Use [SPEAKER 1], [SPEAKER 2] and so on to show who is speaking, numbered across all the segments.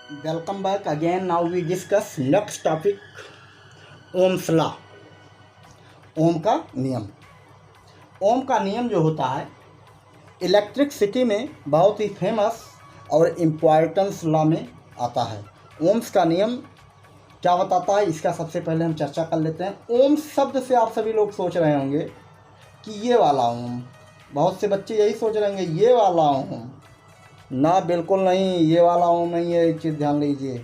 [SPEAKER 1] Welcome back again. Now we discuss next topic, Ohm's law. Ohm का नियम। ओम का नियम जो होता है इलेक्ट्रिसिटी में बहुत ही फेमस और इम्पॉर्टेंस लॉ में आता है। ओम्स का नियम क्या बताता है, इसका सबसे पहले हम चर्चा कर लेते हैं। ओम शब्द से आप सभी लोग सोच रहे होंगे कि ये वाला ओम, बहुत से बच्चे यही सोच रहे होंगे ये वाला ओम। ना, बिल्कुल नहीं, ये वाला ओम नहीं है। एक चीज़ ध्यान लीजिए,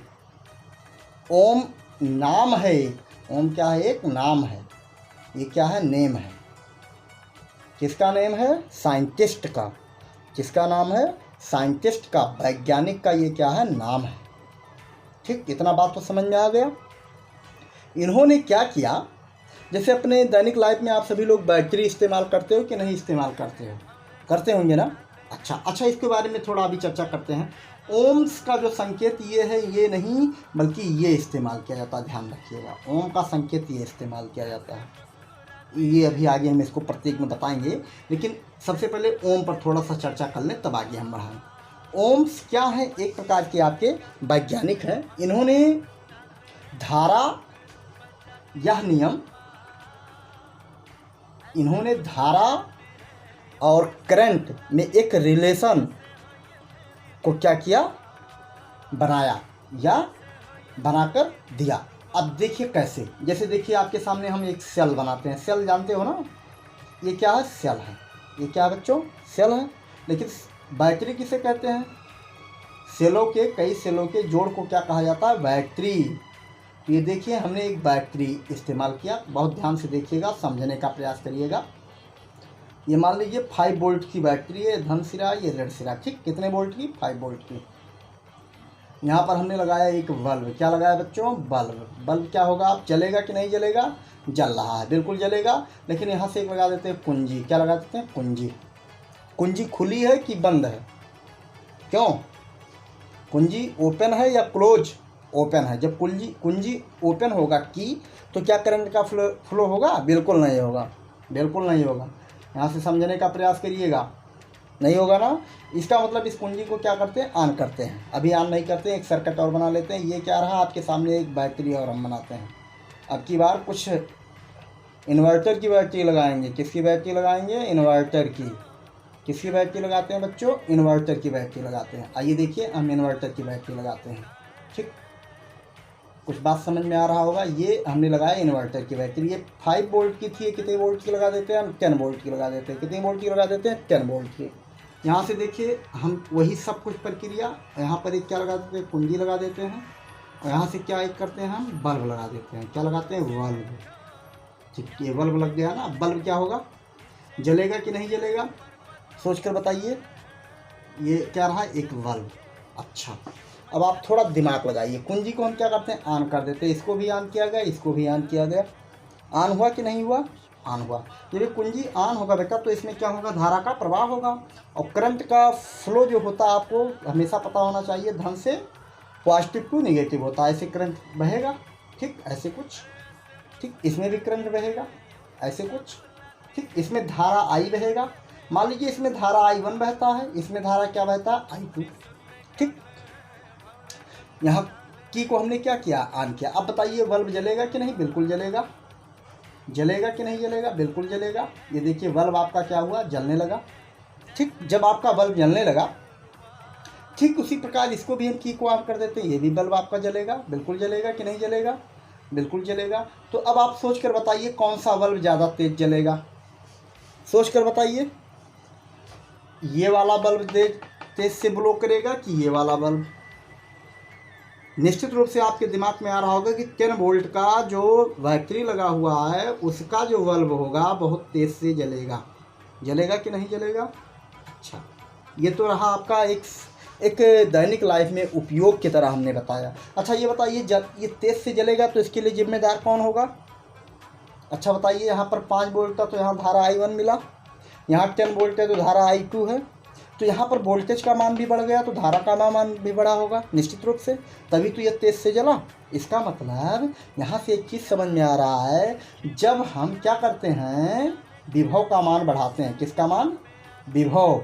[SPEAKER 1] ओम नाम है एक। ओम क्या है? एक नाम है। ये क्या है? नेम है। किसका नेम है? साइंटिस्ट का। किसका नाम है? साइंटिस्ट का, वैज्ञानिक का। ये क्या है? नाम है। ठीक, इतना बात तो समझ में आ गया। इन्होंने क्या किया, जैसे अपने दैनिक लाइफ में आप सभी लोग बैटरी इस्तेमाल करते हो कि नहीं इस्तेमाल करते हो? करते होंगे ना। अच्छा, इसके बारे में थोड़ा अभी चर्चा करते हैं। ओम्स का जो संकेत ये है, ये नहीं बल्कि ये इस्तेमाल किया जाता है। ध्यान रखिएगा, ओम का संकेत ये इस्तेमाल किया जाता है। ये अभी आगे हम इसको प्रत्येक में बताएंगे, लेकिन सबसे पहले ओम पर थोड़ा सा चर्चा कर लें, तब आगे हम बढ़ाएं। ओम्स क्या है? एक प्रकार के आपके वैज्ञानिक हैं। इन्होंने धारा और करंट में एक रिलेशन को क्या किया? बनाया या बनाकर दिया। अब देखिए कैसे। जैसे देखिए, आपके सामने हम एक सेल बनाते हैं। सेल जानते हो ना, ये क्या है? सेल है। ये क्या है बच्चों? सेल है। लेकिन बैटरी किसे कहते हैं? सेलों के, कई सेलों के जोड़ को क्या कहा जाता है? बैटरी। ये देखिए, हमने एक बैटरी इस्तेमाल किया। बहुत ध्यान से देखिएगा, समझने का प्रयास करिएगा। ये मान लीजिए 5 वोल्ट की बैटरी है, धन सिरा, ये ऋण सिरा। ठीक, कितने वोल्ट की? 5 वोल्ट की। यहाँ पर हमने लगाया एक बल्ब। क्या लगाया बच्चों? बल्ब। बल्ब क्या होगा? आप जलेगा कि नहीं जलेगा? जल रहा है, बिल्कुल जलेगा। लेकिन यहाँ से एक लगा देते हैं कुंजी। क्या लगा देते हैं? कुंजी। कुंजी खुली है कि बंद है? क्यों? कुंजी ओपन है या क्लोज? ओपन है। जब कुंजी ओपन होगा की, तो क्या करंट का फ्लो होगा? बिल्कुल नहीं होगा, बिल्कुल नहीं होगा। यहाँ से समझने का प्रयास करिएगा, नहीं होगा ना। इसका मतलब इस कुंजी को क्या करते हैं? ऑन करते हैं। अभी ऑन नहीं करते हैं, एक सर्किट और बना लेते हैं। ये क्या रहा आपके सामने? एक बैटरी और हम बनाते हैं। अब की बार कुछ इन्वर्टर की बैटरी लगाएंगे। किसकी बैटरी लगाएंगे? इन्वर्टर की। किसकी बैटरी लगाते हैं बच्चों? इन्वर्टर की बैटरी लगाते हैं। आइए देखिए, हम इन्वर्टर की बैटरी लगाते हैं। ठीक, कुछ बात समझ में आ रहा होगा। ये हमने लगाया इन्वर्टर की बैटरी। ये 5 वोल्ट की थी। कितने वोल्ट की लगा देते हैं हम? 10 वोल्ट की लगा देते हैं। कितने वोल्ट की लगा देते हैं? 10 वोल्ट की। यहाँ से देखिए, हम वही सब कुछ प्रक्रिया, यहाँ पर एक क्या लगा देते हैं? कुंजी लगा देते हैं। और यहाँ से क्या एक करते हैं? हम बल्ब लगा देते हैं। क्या लगाते हैं? बल्ब। ठीक, ये बल्ब लग गया ना। बल्ब क्या होगा? जलेगा कि नहीं जलेगा? सोच कर बताइए। ये क्या रहा? एक बल्ब। अच्छा, अब आप थोड़ा दिमाग लगाइए। कुंजी को हम क्या करते हैं? ऑन कर देते हैं। इसको भी ऑन किया गया, इसको भी ऑन किया गया। ऑन हुआ कि नहीं हुआ? ऑन हुआ। जब ये कुंजी ऑन होगा बेटा, तो इसमें क्या होगा? धारा का प्रवाह होगा। और करंट का फ्लो जो होता है, आपको हमेशा पता होना चाहिए, धन से पॉजिटिव टू नेगेटिव होता है। ऐसे करंट बहेगा। ठीक, ऐसे कुछ। ठीक, इसमें भी करंट बहेगा, ऐसे कुछ। ठीक, इसमें धारा आई बहेगा। मान लीजिए इसमें धारा I1 बहता है, इसमें धारा क्या बहता है? I2। ठीक, यहाँ की को हमने क्या किया? ऑन किया। अब बताइए, बल्ब जलेगा कि नहीं? बिल्कुल जलेगा। जलेगा कि नहीं जलेगा? बिल्कुल जलेगा। ये देखिए, बल्ब आपका क्या हुआ? जलने लगा। ठीक, जब आपका बल्ब जलने लगा, ठीक उसी प्रकार इसको भी हम की को ऑन कर देते हैं। ये भी बल्ब आपका जलेगा। बिल्कुल जलेगा कि नहीं जलेगा? बिल्कुल जलेगा। तो अब आप सोच कर बताइए, कौन सा बल्ब ज़्यादा तेज जलेगा? सोच कर बताइए। ये वाला बल्ब तेज से ब्लो करेगा कि ये वाला बल्ब? निश्चित रूप से आपके दिमाग में आ रहा होगा कि 10 वोल्ट का जो बैटरी लगा हुआ है, उसका जो बल्ब होगा बहुत तेज से जलेगा। जलेगा कि नहीं जलेगा? अच्छा, ये तो रहा आपका एक दैनिक लाइफ में उपयोग की तरह हमने बताया। अच्छा, ये बताइए, जब ये तेज से जलेगा तो इसके लिए जिम्मेदार कौन होगा? अच्छा बताइए, यहाँ पर 5 वोल्ट था तो यहाँ धारा I1 मिला, यहाँ 10 वोल्ट है तो धारा I2 है। तो यहाँ पर वोल्टेज का मान भी बढ़ गया, तो धारा का मान भी बढ़ा होगा निश्चित रूप से, तभी तो ये तेज से जला। इसका मतलब यहाँ से एक चीज़ समझ में आ रहा है, जब हम क्या करते हैं? विभव का मान बढ़ाते हैं। किसका मान? विभव,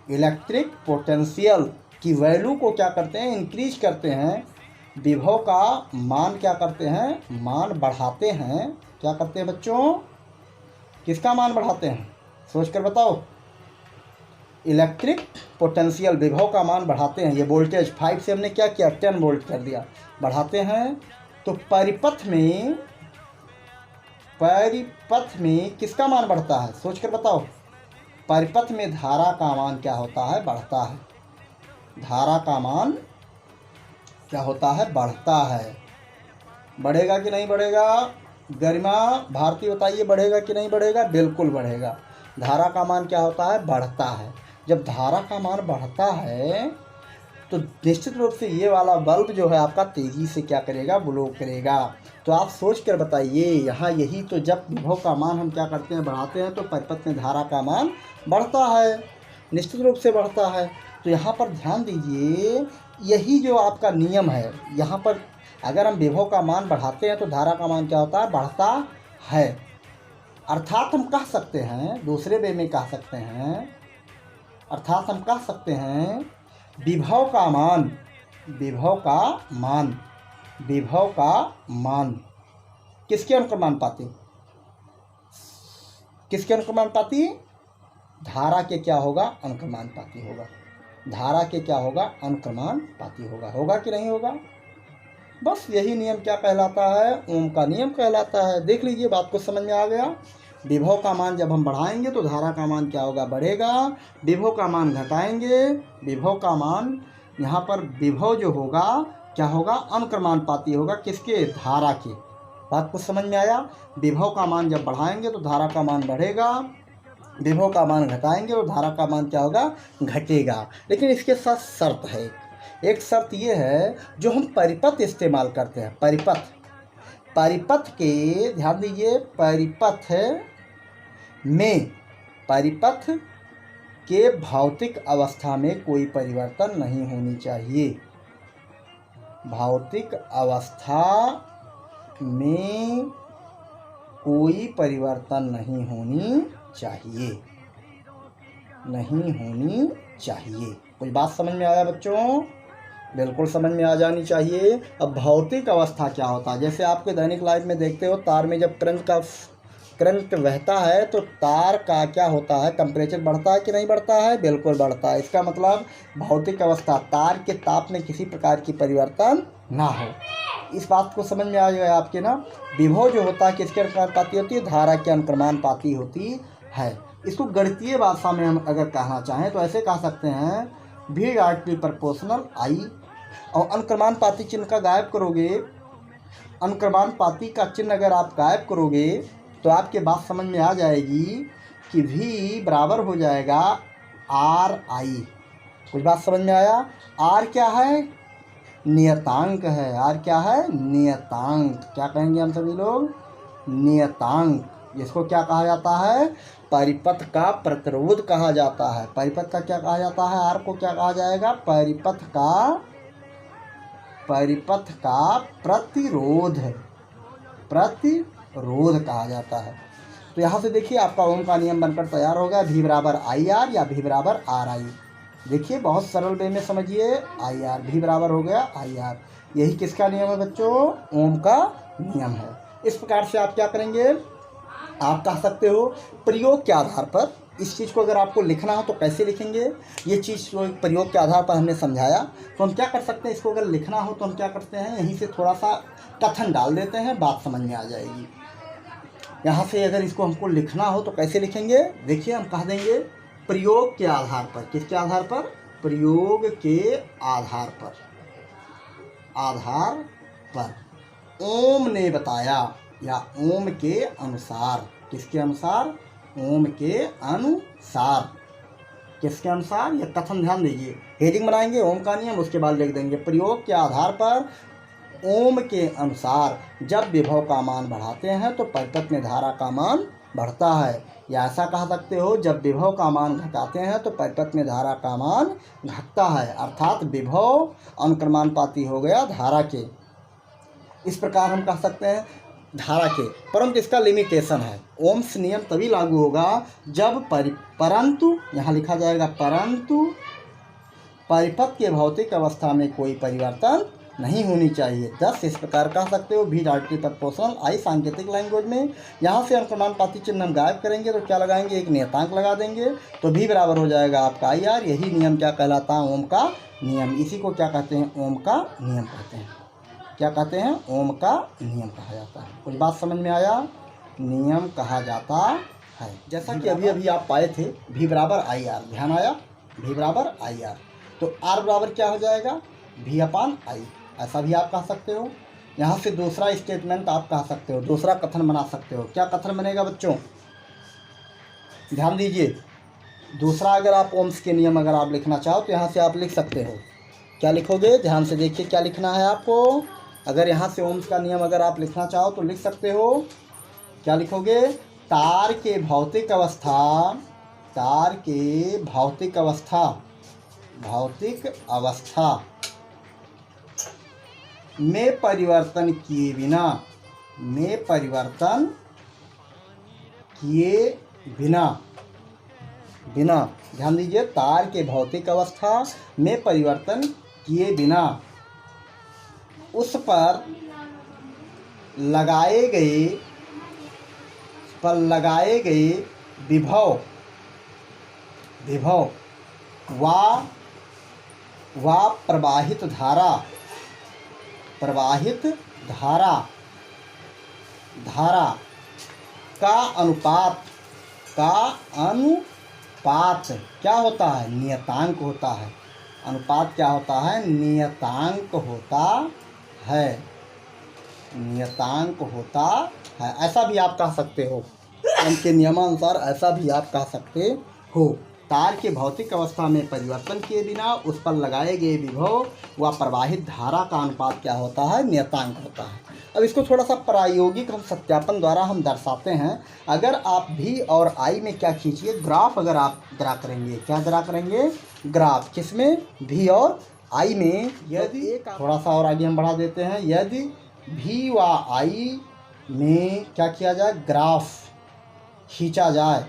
[SPEAKER 1] इलेक्ट्रिक पोटेंशियल। कि वैल्यू को क्या करते हैं, इंक्रीज करते हैं, विभव का मान क्या करते हैं, मान बढ़ाते हैं। क्या करते हैं बच्चों, किसका मान बढ़ाते हैं, सोच कर बताओ। इलेक्ट्रिक पोटेंशियल, विभव का मान बढ़ाते हैं। ये वोल्टेज 5 से हमने क्या किया, 10 वोल्ट कर दिया, बढ़ाते हैं। तो परिपथ में किसका मान बढ़ता है, सोच कर बताओ। परिपथ में धारा का मान क्या होता है, बढ़ता है। धारा का मान क्या होता है, बढ़ता है। बढ़ेगा कि नहीं बढ़ेगा, गरिमा भारती बताइए, बढ़ेगा कि नहीं बढ़ेगा, बिल्कुल बढ़ेगा। धारा का मान क्या होता है, बढ़ता है। जब धारा का मान बढ़ता है तो निश्चित रूप से ये वाला बल्ब जो है आपका तेज़ी से क्या करेगा, ग्लो करेगा। तो आप सोच कर बताइए, यहाँ यही तो, जब विभव का मान हम क्या करते हैं, बढ़ाते हैं, तो परिपथ में धारा का मान बढ़ता है, निश्चित रूप से बढ़ता है। तो यहाँ पर ध्यान दीजिए, यही जो आपका नियम है, यहाँ पर अगर हम विभव का मान बढ़ाते हैं तो धारा का मान क्या होता है, बढ़ता है। अर्थात हम कह सकते हैं, दूसरे वे में कह सकते हैं, अर्थात हम कह सकते हैं विभव का मान किसके अनुक्रमानुपाती, किसके अनुक्रमानुपाती, धारा के क्या होगा, अनुक्रमानुपाती होगा। धारा के क्या होगा, अनुक्रमानुपाती होगा। होगा कि नहीं होगा, बस यही नियम क्या कहलाता है, ओम का नियम कहलाता है। देख लीजिए, बात को समझ में आ गया। विभव का मान जब हम बढ़ाएंगे तो धारा का मान क्या होगा, बढ़ेगा। विभव का मान घटाएंगे, विभव का मान, यहाँ पर विभव जो होगा क्या होगा, अनुक्रमानुपाती होगा, किसके, धारा के। बात को समझ में आया। विभव का मान जब बढ़ाएंगे तो धारा का मान बढ़ेगा, विभव का मान घटाएंगे तो धारा का मान क्या होगा, घटेगा। लेकिन इसके साथ शर्त है, एक शर्त ये है, जो हम परिपथ इस्तेमाल करते हैं, परिपथ के, ध्यान दीजिए, परिपथ के भौतिक अवस्था में कोई परिवर्तन नहीं होनी चाहिए। भौतिक अवस्था में कोई परिवर्तन नहीं होनी चाहिए। कोई बात समझ में आया बच्चों, बिल्कुल समझ में आ जानी चाहिए। अब भौतिक अवस्था क्या होता है, जैसे आपके दैनिक लाइफ में देखते हो, तार में जब करंट बहता है तो तार का क्या होता है, टेम्परेचर बढ़ता है कि नहीं बढ़ता है, बिल्कुल बढ़ता है। इसका मतलब भौतिक अवस्था, तार के ताप में किसी प्रकार की परिवर्तन ना हो। इस बात को समझ में आ गया आपके ना। विभव जो होता है किसके अनुक्रमानुपाती होती है, धारा के अनुक्रमानुपाती होती है। इसको गणितीय भाषा में हम अगर कहना चाहें तो ऐसे कह सकते हैं, V डायरेक्टली प्रोपोर्शनल I। और अनुक्रमानुपाती चिन्ह का गायब करोगे, अनुक्रमानुपाती का चिन्ह अगर आप गायब करोगे तो आपके बात समझ में आ जाएगी कि V बराबर हो जाएगा RI। कुछ बात समझ में आया। R क्या है, नियतांक है। R क्या है, नियतांक। क्या कहेंगे हम सभी लोग, नियतांक। जिसको क्या कहा जाता है, परिपथ का प्रतिरोध कहा जाता है। परिपथ का क्या कहा जाता है, R को क्या कहा जाएगा, परिपथ का प्रतिरोध कहा जाता है। तो यहाँ से देखिए आपका ओम का नियम बनकर तैयार हो गया, V बराबर IR या V बराबर RI। देखिए बहुत सरल वे में समझिए, IR, V बराबर हो गया IR। यही किसका नियम है बच्चों, ओम का नियम है। इस प्रकार से आप क्या करेंगे, आप कह सकते हो प्रयोग के आधार पर। इस चीज़ को अगर आपको लिखना हो तो कैसे लिखेंगे, ये चीज़ प्रयोग के आधार पर हमने समझाया। तो हम क्या कर सकते हैं, इसको अगर लिखना हो तो हम क्या करते हैं, यहीं से थोड़ा सा कथन डाल देते हैं, बात समझ में आ जाएगी। यहाँ से अगर इसको हमको लिखना हो तो कैसे लिखेंगे, देखिए हम कह देंगे प्रयोग के आधार पर। किसके आधार पर, प्रयोग के आधार पर ओम ने बताया, या ओम के अनुसार। किसके अनुसार, ओम के अनुसार। किसके अनुसार, यह कथन ध्यान दीजिए। हेडिंग बनाएंगे ओम का नियम, उसके बाद लिख देंगे प्रयोग के आधार पर ओम के अनुसार जब विभव का मान बढ़ाते हैं तो परिपथ में धारा का मान बढ़ता है। या ऐसा कह सकते हो, जब विभव का मान घटाते हैं तो परिपथ में धारा का मान घटता है। अर्थात विभव अनुक्रमानुपाती हो गया धारा के। इस प्रकार हम कह सकते हैं धारा के, परंतु इसका लिमिटेशन है। ओम्स नियम तभी लागू होगा जब परंतु, यहाँ लिखा जाएगा परिपथ के भौतिक अवस्था में कोई परिवर्तन नहीं होनी चाहिए। 10 इस प्रकार कह सकते हो। भी डार्टी प्रपोर्शनल, आई सांकेतिक लैंग्वेज में यहाँ से अनुक्रमानुपाती चिन्ह हम गायब करेंगे तो क्या लगाएंगे, एक नियतांक लगा देंगे, तो भी बराबर हो जाएगा आपका आई आर। यही नियम क्या कहलाता है, ओम का नियम। इसी को क्या कहते हैं, ओम का नियम कहते हैं। क्या कहते हैं, ओम का नियम कहा जाता है। कुछ बात समझ में आया, नियम कहा जाता है। जैसा कि अभी अभी आप पाए थे, भी बराबर आई आर, ध्यान आया, भी बराबर आई आर, तो आर बराबर क्या हो जाएगा, भी अपान आई, ऐसा भी आप कह सकते हो। यहाँ से दूसरा स्टेटमेंट आप कह सकते हो, दूसरा कथन बना सकते हो। क्या कथन बनेगा बच्चों, ध्यान दीजिए। दूसरा अगर आप ओम्स के नियम अगर आप लिखना चाहो तो यहाँ से आप लिख सकते हो। क्या लिखोगे, ध्यान से देखिए क्या लिखना है आपको। अगर यहाँ से ओम्स का नियम अगर आप लिखना चाहो तो लिख सकते हो। क्या लिखोगे, तार के भौतिक अवस्था, तार के भौतिक अवस्था, भौतिक अवस्था में परिवर्तन किए बिना, में परिवर्तन किए बिना, बिना, ध्यान दीजिए, तार के भौतिक अवस्था में परिवर्तन किए बिना उस पर लगाए गए विभव व प्रवाहित धारा का अनुपात क्या होता है, नियतांक होता है। अनुपात क्या होता है, नियतांक होता है, नियतांक होता है। ऐसा भी आप कह सकते हो, उनके नियमानुसार ऐसा भी आप कह सकते हो। तार के भौतिक अवस्था में परिवर्तन किए बिना उस पर लगाए गए विभव व प्रवाहित धारा का अनुपात क्या होता है, नियतांक होता है। अब इसको थोड़ा सा प्रायोगिक हम सत्यापन द्वारा हम दर्शाते हैं। अगर आप भी और आई में क्या खींचिए, ग्राफ अगर आप ड्रा करेंगे, क्या ड्रा करेंगे, ग्राफ, किसमें, भी और आई में। यदि थोड़ा सा और आगे हम बढ़ा देते हैं, यदि भी व आई में क्या किया जाए, ग्राफ खींचा जाए,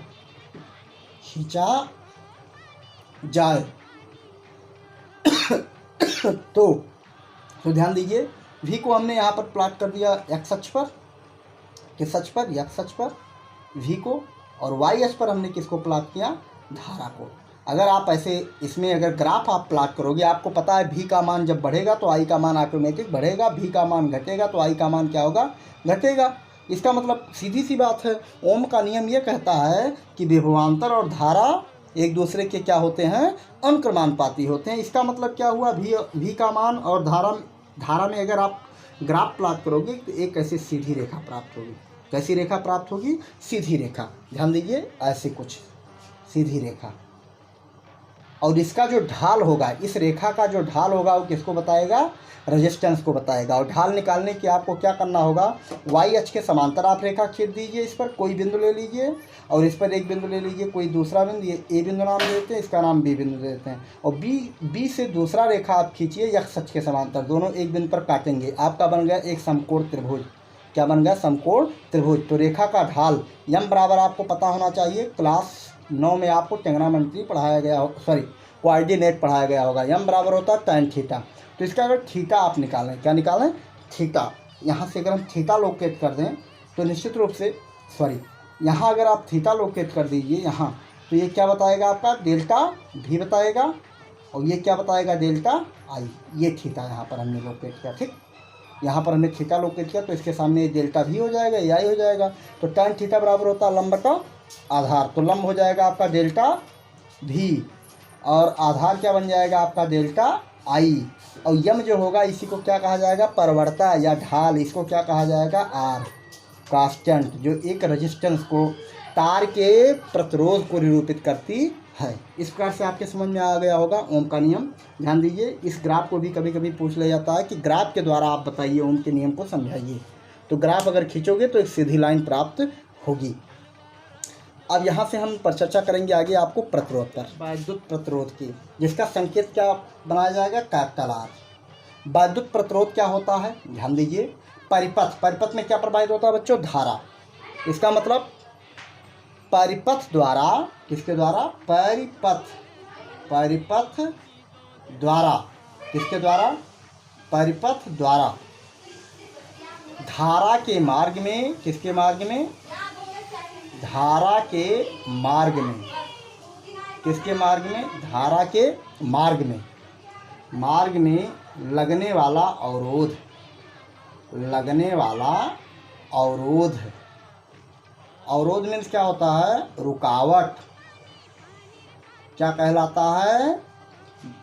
[SPEAKER 1] तो ध्यान दीजिए, भी को हमने यहाँ पर प्लॉट कर दिया एक्स अक्ष पर, किस अक्ष पर, एक्स अक्ष पर भी को, और वाई अक्ष पर हमने किसको प्लॉट किया, धारा को। अगर आप ऐसे इसमें अगर ग्राफ आप प्लॉट करोगे, आपको पता है भी का मान जब बढ़ेगा तो आई का मान ऑटोमेटिक बढ़ेगा, भी का मान घटेगा तो आई का मान क्या होगा, घटेगा। इसका मतलब सीधी सी बात है, ओम का नियम ये कहता है कि विभवांतर और धारा एक दूसरे के क्या होते हैं, अनुक्रमानुपाती होते हैं। इसका मतलब क्या हुआ, भी का मान और धारा में अगर आप ग्राफ प्लॉट करोगे तो एक ऐसी सीधी रेखा प्राप्त होगी। कैसी रेखा प्राप्त होगी, सीधी रेखा, ध्यान दीजिए, ऐसे कुछ सीधी रेखा। और इसका जो ढाल होगा, इस रेखा का जो ढाल होगा वो किसको बताएगा, रेजिस्टेंस को बताएगा। और ढाल निकालने के आपको क्या करना होगा, वाई अक्ष के समांतर आप रेखा खींच दीजिए, इस पर कोई बिंदु ले लीजिए और इस पर एक बिंदु ले लीजिए, कोई दूसरा बिंदु, ये ए बिंदु नाम देते हैं, इसका नाम बी बिंदु देते हैं। और बी से दूसरा रेखा आप खींचिए एक्स अक्ष के समांतर, दोनों एक बिंदु पर काटेंगे, आपका बन गया एक समकोण त्रिभुज। क्या बन गया, समकोण त्रिभुज। तो रेखा का ढाल यम बराबर आपको पता होना चाहिए, क्लास 9 में आपको ट्रिग्नोमेट्री पढ़ाया गया, कोऑर्डिनेट पढ़ाया गया होगा। यम बराबर होता है tan थीटा। तो इसका अगर थीटा आप निकालें, क्या निकालें, थीटा। यहाँ से अगर हम थीटा लोकेट कर दें तो निश्चित रूप से यहाँ अगर आप थीटा लोकेट कर दीजिए यहाँ, तो ये क्या बताएगा आपका, डेल्टा भी बताएगा, और ये क्या बताएगा, डेल्टा आई। ये थीटा यहाँ पर हमने लोकेट किया, ठीक, यहाँ पर हमने थीटा लोकेट किया तो इसके सामने डेल्टा भी हो जाएगा, ये आई हो जाएगा। तो tan थीटा बराबर होता है लंब का आधार, तो लंब हो जाएगा आपका डेल्टा भी और आधार क्या बन जाएगा आपका, डेल्टा आई। और यम जो होगा इसी को क्या कहा जाएगा, परवर्ता या ढाल, इसको क्या कहा जाएगा, आर, कांस्टेंट, जो एक रेजिस्टेंस को, तार के प्रतिरोध को निरूपित करती है। इस प्रकार से आपके समझ में आ गया होगा ओम का नियम। ध्यान दीजिए, इस ग्राफ को भी कभी कभी पूछ लिया जाता है कि ग्राफ के द्वारा आप बताइए ओम के नियम को समझाइए। तो ग्राफ अगर खींचोगे तो एक सीधी लाइन प्राप्त होगी। अब यहाँ से हम पर चर्चा करेंगे आगे आपको प्रतिरोध पर, वैद्युत प्रतिरोध की, जिसका संकेत क्या बनाया जाएगा, कैपिटल आर। वैद्युत प्रतिरोध क्या होता है, ध्यान दीजिए, परिपथ में क्या प्रवाहित होता है बच्चों, धारा। इसका मतलब परिपथ द्वारा, किसके द्वारा, परिपथ द्वारा, किसके द्वारा? परिपथ द्वारा धारा के मार्ग में, किसके मार्ग में? धारा के मार्ग में, किसके मार्ग में? धारा के मार्ग में, मार्ग में लगने वाला अवरोध, लगने वाला अवरोध। अवरोध मीन्स क्या होता है? रुकावट। क्या कहलाता है?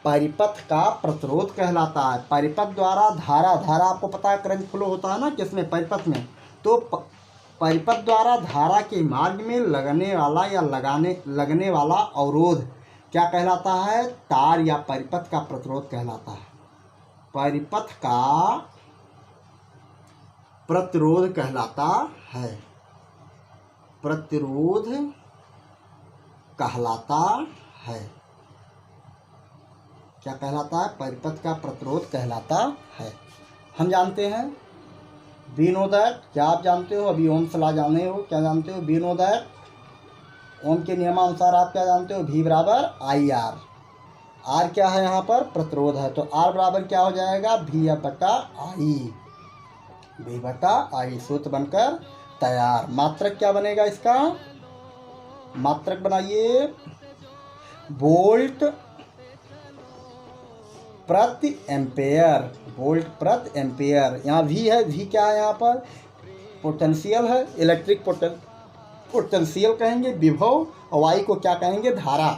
[SPEAKER 1] परिपथ का प्रतिरोध कहलाता है। परिपथ द्वारा धारा, धारा आपको पता है करंट फ्लो होता है ना किसमें? परिपथ में। तो परिपथ द्वारा धारा के मार्ग में लगने वाला या लगने वाला अवरोध क्या कहलाता है? तार या परिपथ का प्रतिरोध कहलाता है। परिपथ का प्रतिरोध कहलाता है, प्रतिरोध कहलाता है। क्या कहलाता है? परिपथ का प्रतिरोध कहलाता है। हम जानते हैं, वी नो दैट, क्या आप जानते हो? अभी ओम सलाह जाने हो, क्या जानते हो? वी नो दैट, ओम के नियमानुसार आप क्या जानते हो? V बराबर आई आर। आर क्या है यहाँ पर? प्रतिरोध है। तो आर बराबर क्या हो जाएगा? V बटा आई, V बटा आई। सूत्र बनकर तैयार। मात्रक क्या बनेगा इसका? मात्रक बनाइए, वोल्ट प्रति एम्पेयर, वोल्ट प्रति एम्पेयर। यहाँ V है, V क्या है यहाँ पर? पोटेंशियल है, इलेक्ट्रिक पोटेंशियल कहेंगे विभव, और वाई को क्या कहेंगे? धारा।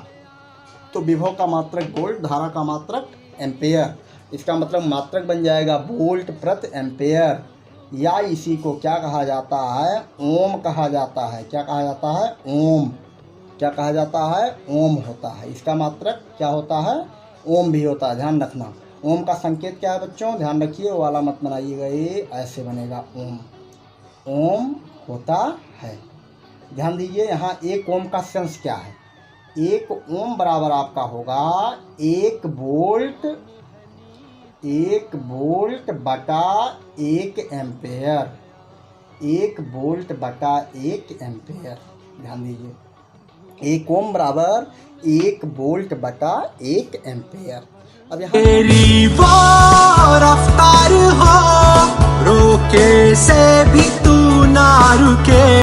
[SPEAKER 1] तो विभव का मात्रक वोल्ट, धारा का मात्रक एम्पेयर। इसका मतलब मात्रक बन जाएगा वोल्ट प्रति एम्पेयर, या इसी को क्या कहा जाता है? ओम कहा जाता है। क्या कहा जाता है? ओम। क्या कहा जाता है? ओम होता है। इसका मात्रक क्या होता है? ओम भी होता है, ध्यान रखना। ओम का संकेत क्या है बच्चों? ध्यान रखिए, वो वाला मत बनाइएगा, ये ऐसे बनेगा ओम। ओम होता है, ध्यान दीजिए। यहाँ एक ओम का सेंस क्या है? एक ओम बराबर आपका होगा 1 वोल्ट, 1 वोल्ट बटा 1 एम्पेयर, 1 वोल्ट बटा 1 एम्पेयर। ध्यान दीजिए, 1 ओम बराबर 1 वोल्ट बटा 1 एम्पेयर। अब यहाँ
[SPEAKER 2] तेरी वो रफ्तार हो, रोके से भी तू ना रुके।